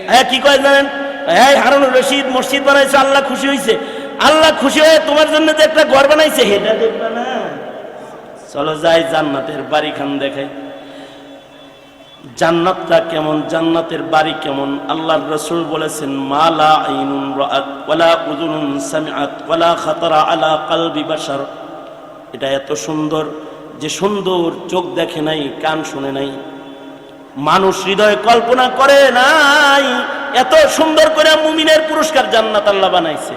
হ্যাঁ, কি কয় জানেন? এই হারুনুর রশিদ মসজিদ বানাইছে, আল্লাহ খুশি হয়েছে। আল্লাহ খুশি হয়ে তোমার জন্য যে একটা ঘর বানাইছে, এটা দেখবা না? চলো যাই জান্নাতের বাড়ি খান দেখাই। জান্নাতটা কেমন, জান্নাতের বাড়ি কেমন? আল্লাহর রাসূল বলেছেন, মা লা আইনুন রাআত ওয়ালা উযুনুন সামিআত ওয়ালা খাতারা আলা কলবি বাশার। এটা এত সুন্দর যে সুন্দর চোখ দেখে নাই, কান শুনে নাই, মানুষ হৃদয়ে কল্পনা করে নাই। এত সুন্দর করে মুমিনের পুরস্কার জান্নাত আল্লাহ বানাইছে।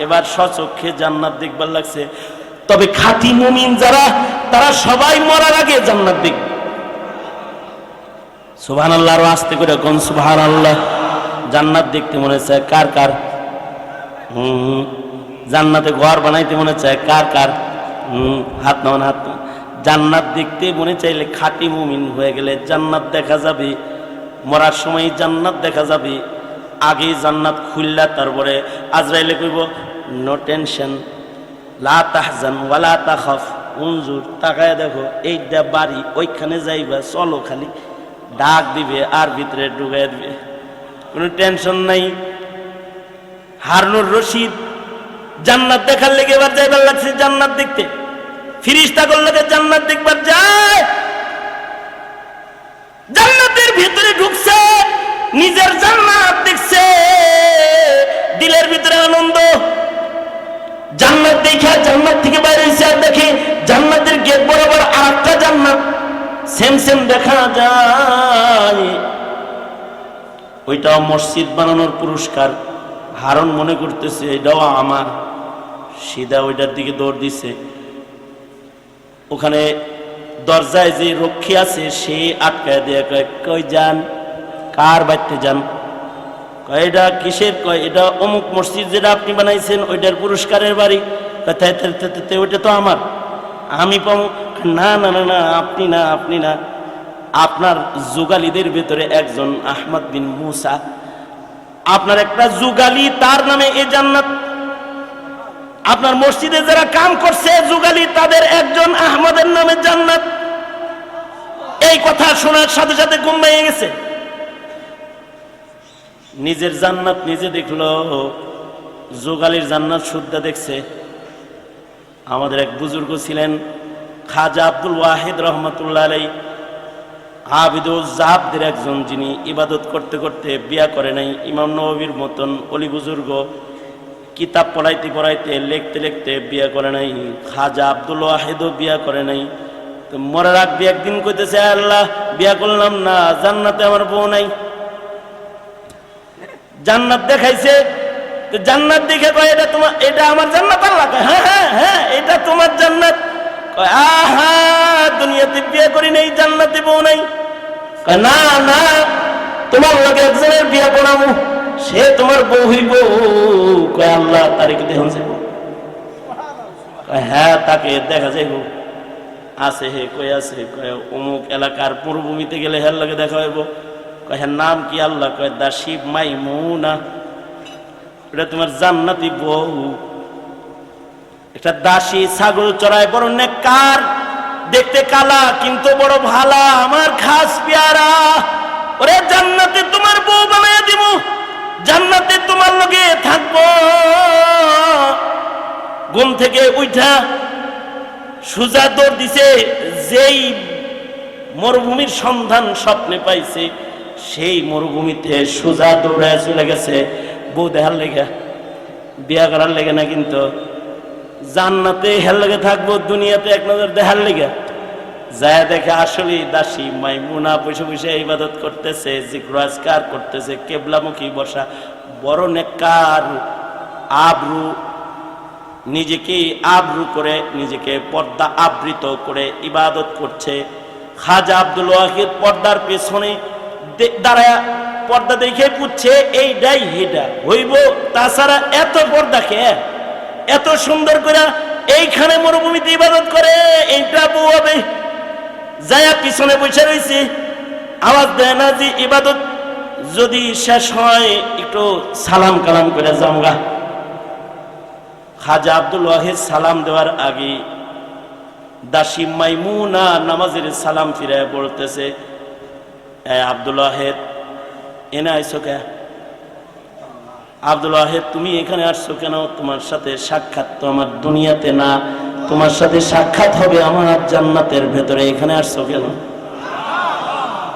এবার স্বচক্ষে জান্নাত দেখবার লাগছে। তবে খাঁটি মুমিন যারা, তারা সবাই মরার আগে জান্নাত দেখবে। সুবহানাল্লাহ, আরো আস্তে করে কোন সুবহানাল্লাহ। জান্নাত দেখতে মনে চায় কার কার? জান্নাতে ঘর বানাইতে মনে চায় কার কার? হাত নামান, হাত নামান। জান্নাত দেখতে মনে চাইলে খাঁটি মুমিন হয়ে গেলে জান্নাত দেখা যাবে। মরার সময় জান্নাত দেখা যাবে। আগে জান্নাত খুললা, তারপরে আজরাইলে কইব নো টেনশন, লা তাহজান ওয়ালা তাখাফ, উনজুর, তাকায় দেখো এইটা বাড়ি, ওইখানে যাইবা, চলো। খালি ডাক দিবে আর ভিতরে ঢুকাই দিবে, কোনো টেনশন নাই। হারুনুর রশিদ জান্নাত দেখার লেগে এবার যাইবার লাগছে জান্নাত দেখতে। ফেরেশতা গুলোকে জান্নাত দেখবার যায়, জান্নাতের ভিতরে ঢুকছে, নিজের জান্নাত দেখছে, দিলের ভিতরে আনন্দ। জান্নাত দেখা জান্নাত থেকে বাইরে এসে দেখে জান্নাতের গেট বরাবর আরেকটা জান্নাত সেম সেম দেখা যায়। ওইটাও মসজিদ বানানোর পুরস্কার। হারুন মনে করতেছে এটাও আমার, সিধা ওইটার দিকে দৌড় দিছে। ওখানে দরজায় যে রক্ষী আছে সে আটকায় দিয়ে কয়, কই যান? কার বাড়িতে যান? কয় এটা কিসের? কয় এটা অমুক মসজিদ যেটা আপনি বানাইছেন ওইটার পুরস্কারের বাড়ি। ওইটা তো আমার, আমি পাবো? না না না না, আপনি না, আপনি না। আপনার যুগালীদের ভিতরে একজন আহমদ বিন মুসা, আপনার একটা যুগালী, তার নামে এই জান্নাত। আপনার মসজিদে যারা কাম করছে যুগালী, তাদের একজন আহমদের নামে জান্নাত। এই কথা শোনার সাথে সাথে ঘুম ভেঙে গেছে। নিজের জান্নাত নিজে দেখলো, যুগালীর জান্নাত শুদ্ধা দেখছে। আমাদের এক বুজুর্গ ছিলেন খাজা আব্দুল ওয়াহিদ রহমতুল্লাহ আলাই, আবিদুল জাহাবদের একজন, যিনি ইবাদত করতে করতে বিয়া করে নাই। ইমাম নববীর মতন অলি বুজুর্গ, কিতাব পড়াইতে পড়াইতে লিখতে লিখতে বিয়া করে নাই। খাজা আব্দুল ওয়াহিদও বিয়া করে নাই। তো মরার আগ দিয়ে একদিন কইতেছে, আল্লাহ বিয়া করলাম না, জান্নাতে আমার বউ নাই। জান্নাত দেখাইছে, জান্নাত দেখে কয় এটা তোমার, এটা আমার জান্নাত। আল্লাহ কয় হ্যাঁ হ্যাঁ হ্যাঁ এটা তোমার জান্নাত। কয় আহা, দুনিয়াতে বিয়ে করি নাই, জান্নাতে বউ নাই। কয় না না, তোমার লগে একজনের বিয়ে করাবো, সে তোমার বউ হইব। কয় আল্লাহ তারিখ দেখুন যাইব। কয় হ্যাঁ তাকে দেখা যাইব। আছে হে, কই আছে? কয় অমুক এলাকার মরুভূমিতে গেলে হের লগে দেখা হইব। কয় হ্যাঁ নাম কি? আল্লাহ কয় দাসী মাইমুনা, এটা তোমার জান্নাতি বউ। একটা দাসী ছাগল চড়ায়, বড় নেককার, দেখতে কালা কিন্তু বড় ভালা, আমার খাস পেয়ারা। ওরে জান্নাতে তোমার বউ বানাইয়া দিব, জান্নাতে তোমার লগে থাকবো। ঘুম থেকে উঠা সুজা দৌড় দিছে, যেই মরুভূমির সন্ধান স্বপ্নে পাইছে, সেই মরুভূমিতে সুজা দৌড়ায় চলে গেছে বউ দেখার লেগে, বিয়া করার লেগে না, কিন্তু জান্নাতে হের লেগে থাকবো, দুনিয়াতে এক নজর দেখার লেগে। যায় দেখে আসলে দাসী মাইমুনা বসে বসে ইবাদত করতেছে, জিক্র আজকার করতেছে, কেবলামুখী বসা, বড় নেককার, আবরু, নিজেকে আবরু করে, নিজেকে পর্দা আবৃত করে ইবাদত করছে। খাজা আব্দুল ওয়াহিদ পর্দার পেছনে দাঁড়ায় পর্দা দেখে পুচ্ছে, এইটাই হেডা হইব, তাছাড়া এত পর্দা কে, এত সুন্দর করে এইখানে মরুভূমিতে ইবাদত করে, এইটা বউ হবে। যায়া পিছনে বসে রয়েছে, আওয়াজ দেয় না যে ইবাদত যদি শেষ হয় একটু সালাম কালাম করে যাওগা। খাজা আব্দুল ওয়াহিদ সালাম দেওয়ার আগে দাসী মাইমুনা নামাজের সালাম ফিরায় বলতেছে, আব্দুল ওয়াহিদ এনে আইসো কে? আব্দুল ওয়াহিদ তুমি এখানে আসছো কেন? তোমার সাথে সাক্ষাৎ তো আমার দুনিয়াতে না, তোমার সাথে সাক্ষাৎ হবে আমার জান্নাতের ভেতরে, এখানে আসছো কেন?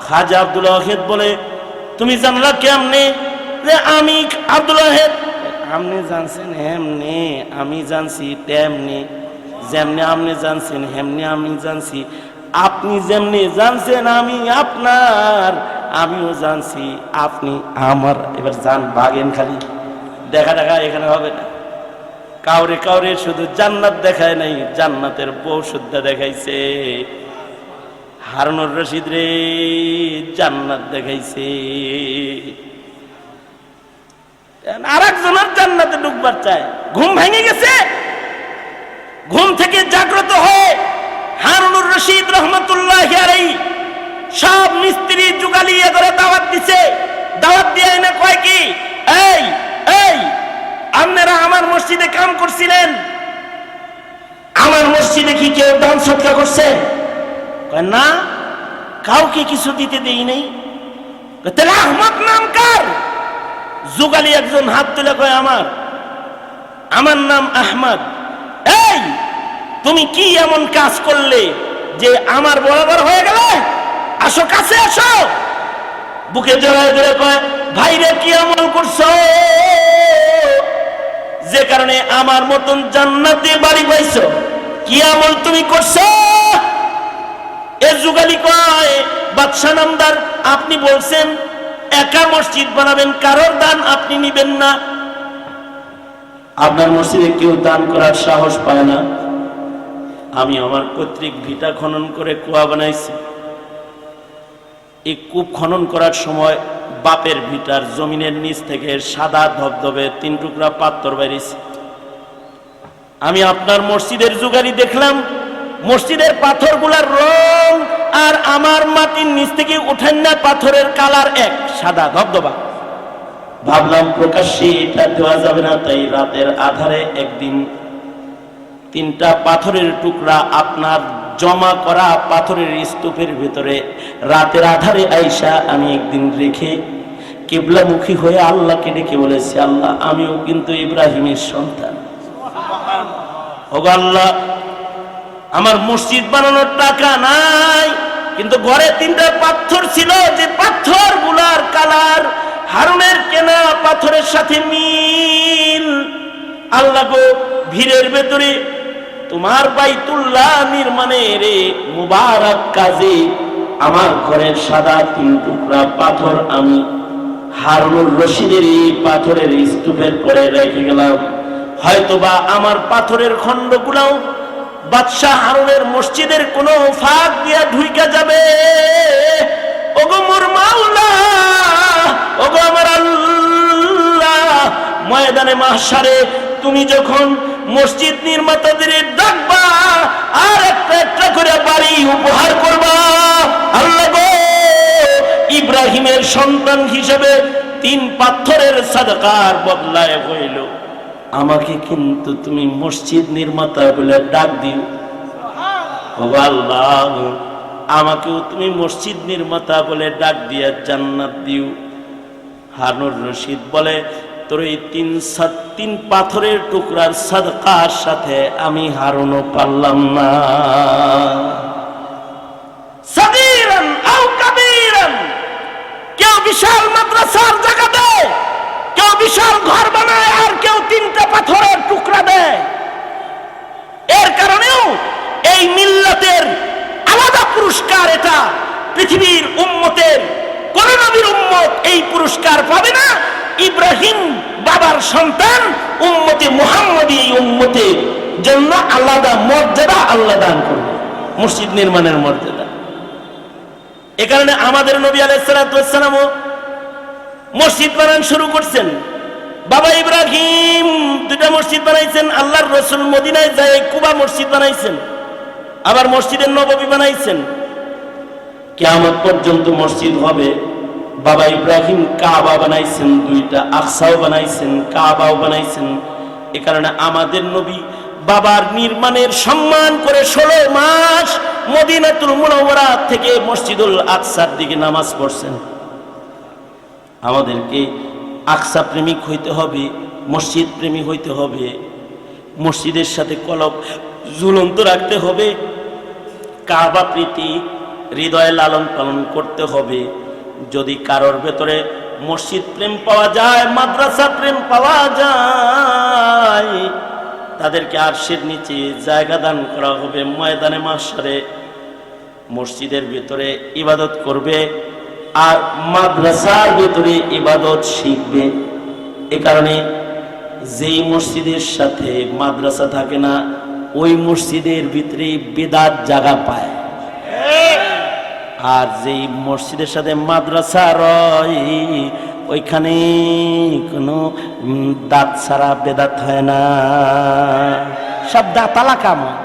খাজা আব্দুল ওয়াহিদ বলে, তুমি জানলা কেমনে যে আমি আব্দুল ওয়াহিদ? আপনি জানছেন হেমনে, আমি জানছি তেমনি, যেমনি আপনি জানছেন হেমনি আমি জানছি। আপনি যেমনি জানছেন আমি আপনার, আমিও জানছি আপনি আমার। এবার জান বাগেন, খালি দেখা দেখা এখানে হবে না। কাউরে কাউরে শুধু জান্নাত দেখায় নাই, জান্নাতের বউ শুদ্ধা দেখাইছে। হারুনুর রশিদ রে জান্নাত দেখাইছে, আর একজনের জান্নাতে ঢুকবার চায়। ঘুম ভেঙে গেছে, ঘুম থেকে জাগ্রত হয়ে হারুনুর রশিদ রহমতুল্লাহি আলাইহি সব মিস্ত্রি যুগালিয়া করে দাওয়াত দিছে। দাওয়াত দিয়ে এনে কয় কি, এই এই আপনারা আমার মসজিদে কাম করছিলেন, আমার মসজিদে কি কেউ দান সৎকার করছে? কয় না, কাউকে কিছু দিতে দেই নাই। তাহলে আহমদ নাম কার? যুগালি একজন হাত তুলে কয় আমার নাম আহমদ। এই তুমি কি এমন কাজ করলে যে আমার বরাবর হয়ে গেল? আসো কাছে আসো। বুকে জড়ায় ধরে কয়, ভাইরে কি আমল করছো যে কারণে আমার মতন জান্নাতে বাড়ি পাইছো? কি আমল তুমি করছো? এ যুগালি কয়, বাদশা নামদার আপনি বলছেন একা মসজিদ বানাবেন, কারোর দান আপনি নিবেন না। আপনার মসজিদে কেউ দান করার সাহস পায় না। আমি আমার কর্তৃক ভিটা খনন করে কুয়া বানাইছি। এই কূপ খনন করার সময় বাপের ভিটার জমিনের নিচ থেকে সাদা ধবধবে 3 টুকরা পাথর বেরিয়েছে। আমি আপনার মসজিদের যুগালি দেখলাম, মসজিদের পাথরগুলার রং আর আমার মাটির নিচ থেকে উঠেন না পাথরের কালার এক, সাদা ধবধবা। ভাবলাম প্রকাশ্যে এটা দেওয়া যাবে না, তাই রাতের আধারে একদিন 3টা পাথরের টুকরা আপনার জমা করা পাথরের স্তূপের ভিতরে রাতের আধারে আইসা আমি একদিন রেখে কিবলামুখী হয়ে আল্লাহকে ডেকে বলেছি, আল্লাহ আমিও কিন্তু ইব্রাহিমের সন্তান। ওগো আল্লাহ, আমার মসজিদ বানানোর টাকা নাই, কিন্তু ঘরে 3টা পাথর ছিল, যে পাথর গুলার কালার হারুনের কেনা পাথরের সাথে মিল। আল্লাহ গো, ভিড়ের ভেতরে তোমার বাইতুল্লাহ নির্মাণের মুবারক কাজে আমার ঘরের সাদা 3 টুকরা পাথর আমি হারুনুর রশিদের এই পাথরের স্তূপের পরে রেখে গেলাম। হয়তোবা আমার পাথরের খণ্ডগুলাও বাদশাহ হারুনের মসজিদের কোন ফাঁক দিয়া ঢুইকা যাবে। ওগো মোর মাওলা, ওগো আমার আল্লাহ, ময়দানে মাহশারে তুমি যখন মসজিদ নির্মাতাদের ডাকবা আর একটা একটা করে বাড়ি উপহার করবা, আল্লাহ গো, ইব্রাহিমের সন্তান হিসেবে 3 পাথরের সাদকার বদলায় হইল, আমাকে কিন্তু তুমি মসজিদ নির্মাতা বলে ডাক দিও। ওগো আল্লাহ, আমাকেও তুমি মসজিদ নির্মাতা বলে ডাক দিয়া জান্নাত দিও। হারুনুর রশিদ বলে, তোর এই 3 পাথরের টুকরার সাদকার সাথে আমি হারুনও পারলাম না। সাগীরান আও কাবীরান, কেউ বিশাল মাদ্রাসার জায়গা দেয়, কেউ বিশাল ঘর বানায়, আর কেউ 3টা পাথরের টুকরা দেয়। এর কারণেও এই মিল্লাতের আলাদা পুরস্কার, এটা পৃথিবীর উম্মতের কোন নবীর উম্মত এই পুরস্কার পাবে না। ইব্রাহিম বাবার সন্তান, উম্মতে মুহাম্মদী উম্মতের জন্য আলাদা মর্যাদা আল্লাহ দান করবে, মসজিদ নির্মাণের মর্যাদা। এ কারণে আমাদের নবী আলাইহিস সালাতু ওয়াস সালামও মসজিদ বানান শুরু করছেন। বাবা ইব্রাহিম 2টা মসজিদ বানাইছেন, আল্লাহর রাসূল মদিনায় যায় কুবা মসজিদ বানাইছেন, আবার মসজিদের নববী বানাইছেন। কিয়ামত পর্যন্ত মসজিদ হবে। বাবা ইব্রাহিম কাবা বানাইছেন 2টা, আকসাও বানাইছেন, কাবাও বানাইছেন। এ কারণে আমাদের নবী বাবার নির্মাণের সম্মান করে 16 মাস মদিনাতুল মুনাওয়ারা থেকে মসজিদুল আকসার দিকে নামাজ পড়ছেন। আমাদেরকে আকসা প্রেমিক হইতে হবে, মসজিদ প্রেমী হইতে হবে, মসজিদের সাথে কলব ঝুলন্ত রাখতে হবে, কাবা প্রীতি হৃদয়ে লালন পালন করতে হবে। যদি কারোর ভেতরে মসজিদ প্রেম পাওয়া যায়, মাদ্রাসা প্রেম পাওয়া যায়, তাদেরকে আরশের নিচে জায়গা দান করা হবে। ময়দানে মাহশারে মসজিদের ভিতরে ইবাদত করবে আর মাদ্রাসার ভিতরে ইবাদত শিখবে। এ কারণে যেই মসজিদের সাথে মাদ্রাসা থাকে না, ওই মসজিদের ভিতরে বেদাত জায়গা পায়, আর যেই মসজিদের সাথে মাদ্রাসা রয় ওইখানে কোনো দাঁত ছাড়া বেদাত হয় না, সব দাঁতালা কাম হয়।